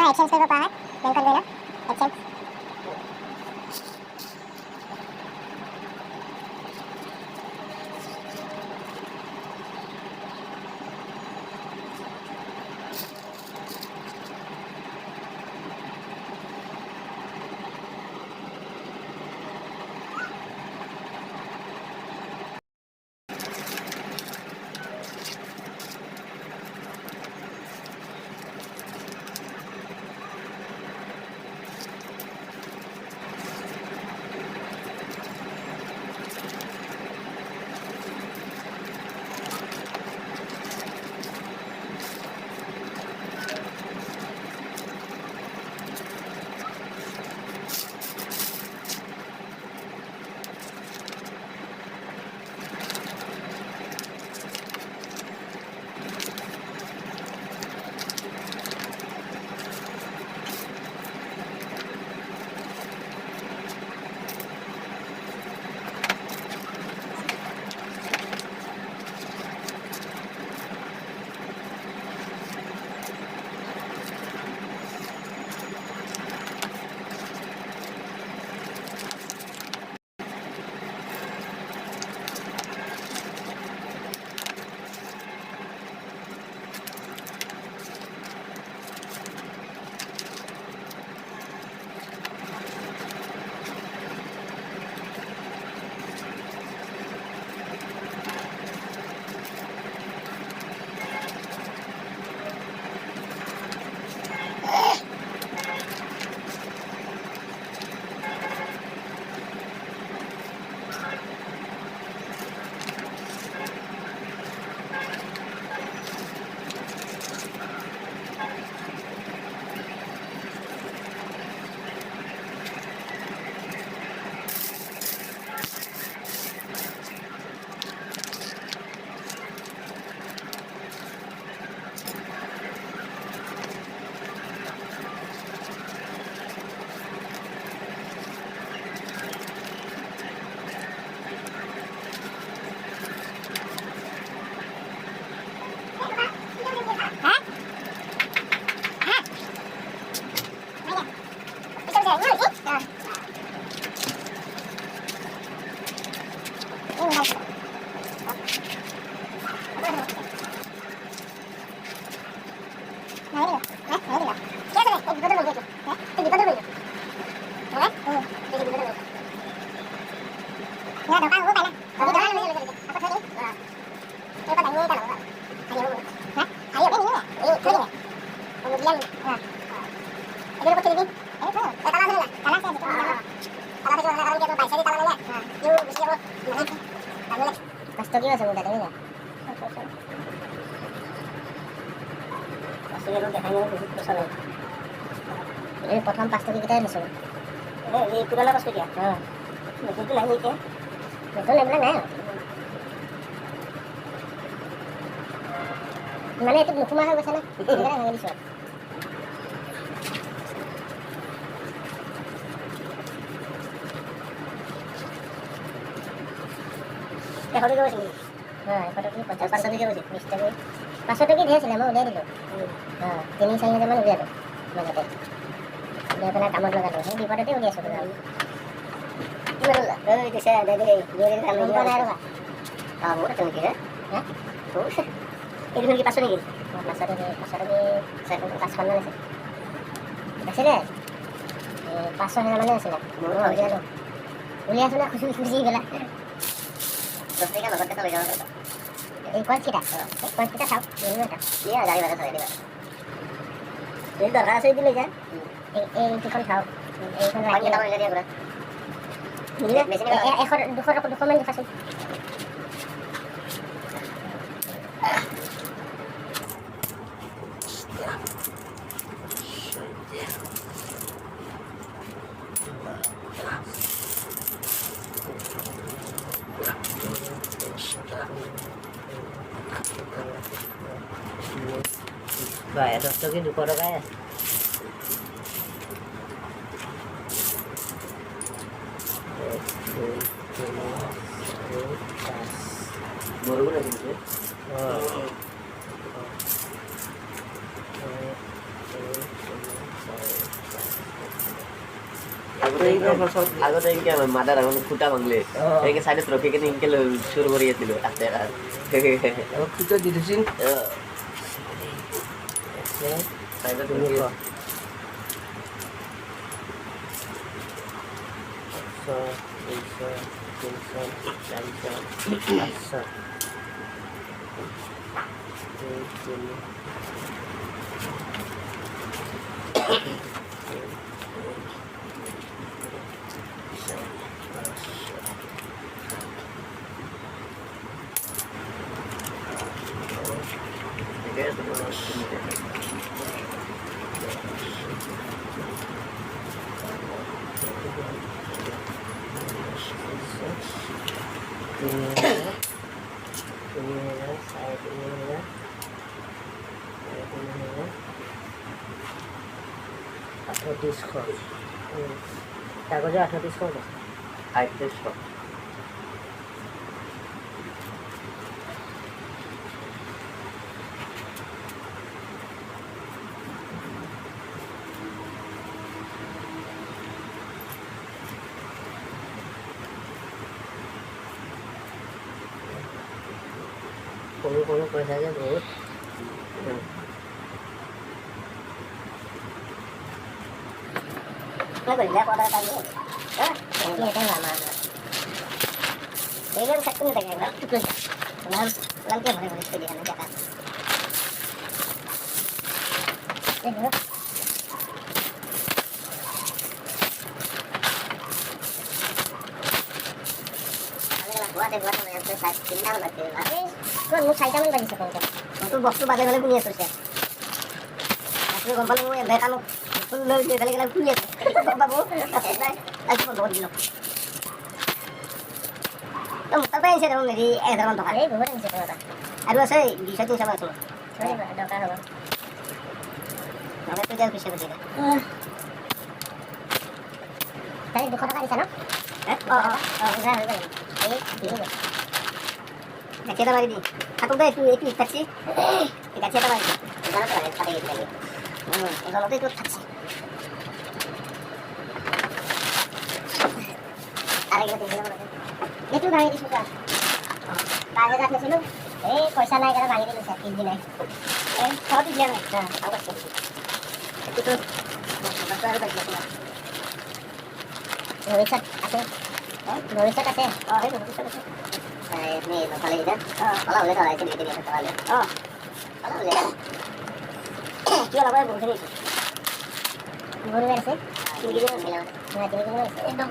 Exchange কৰিব পৰা হয় বেংকত গৈ exchange Pasto kiyo sa muda kanina. Pasto kiyo deখাই নিয়ে বহুত পয়সা লাগে। এই প্রথম পাঁচ টাকা কিটাই নিছো। এই পুরানা পাঁচ টাকা। হ্যাঁ। নতুন নাই নিতে। নতুন এমলা নাই। মানে এটা নুকুমা হৈ গৈছে না। এটা ভাঙি দিছো। এখন কি কৈছে? হ্যাঁ, ফটো কি 50 টাকা দিয়ে কৈছে। 20 টাকা। 500 টাকা দিয়েছিল মই উলিয়াই দিলো। হ্যাঁ, 3-4 মান উলিয়ালো। লগতে। উলিয়াই পেলাই কামত লগালো। সেই বিপদতে উলিয়াইছো তো। কিমান ওলা? এই দিছে দে কাম নাই ৰবা। মোৰ তুমি কি হে? হ্যাঁ? ওছে। এইটো কি 500 নেকি? 500 টাকা 500 মান আছে। আছে দে। 500 মানে আছে না। মোৰ উলিয়ালো। উলিয়াইছো না খুশি গলা। 10 টাকা লগত টাকা লৈ যাও। এই কোৱান্টিটা চাও। ইয়া গাড়ী ভাড়া চাই দিবা। এই দৰকাৰ আছে দিলে যায়। এই দুখন খাও। এইখন ৰাখি টাকা লৈ দিয়া কৰা। মেচিন 100 মান দেখাছো। Vậy rồi, cho cái được đó cái baru udah gitu ya. আগতে এনেকে আমাৰ মাদাৰ এখন খুটা ভাঙলে এনেকে চাইডত ৰখি কিনে এনেকে চুৰ কৰি আছিলোঁ আছে খুঁটা দি দিছিল চাইডত কাগজে 3800 আইটেছো কোনো পইচা যে বহুত Nó bình ra qua đây tay nữa. Đó, nghe cái là mà. Để nó sạch cũng như này đó. Làm cái này mình đi hành nó chặt. Đây nữa. Buat sama yang selesai tinggal berarti lah. Kau mau saya tahu bagi siapa itu? Untuk box tu balik punya susah. Aku gombal mu yang mereka lu lu kali punya. Babu, aku mau bawa dulu. Kamu tapi yang saya dari teman toh. Eh, bukan yang saya tahu. Aduh saya bisa tuh sama tu. Sorry, ada kan apa? Nama tu jangan bisa begitu. Tadi di kota kan di sana? Udah. Kaceta mari di. Aku udah itu taksi. Kaceta mari. Jangan terlalu pada itu lagi. Kalau itu taksi. Ada kita tinggal mana? Itu bang itu suka. Tanya dah sini. पैसा नहीं करा भाई ने से 3 दिन है बहुत दिया मैं हां आवाज से itu tuh besar banget Norisat আছে Norisat আছে itu Norisat আছে ini kali ini kalau udah tahu itu dia kali kalau udah jual apa yang begini baru versi tinggi dia bilang nggak tinggi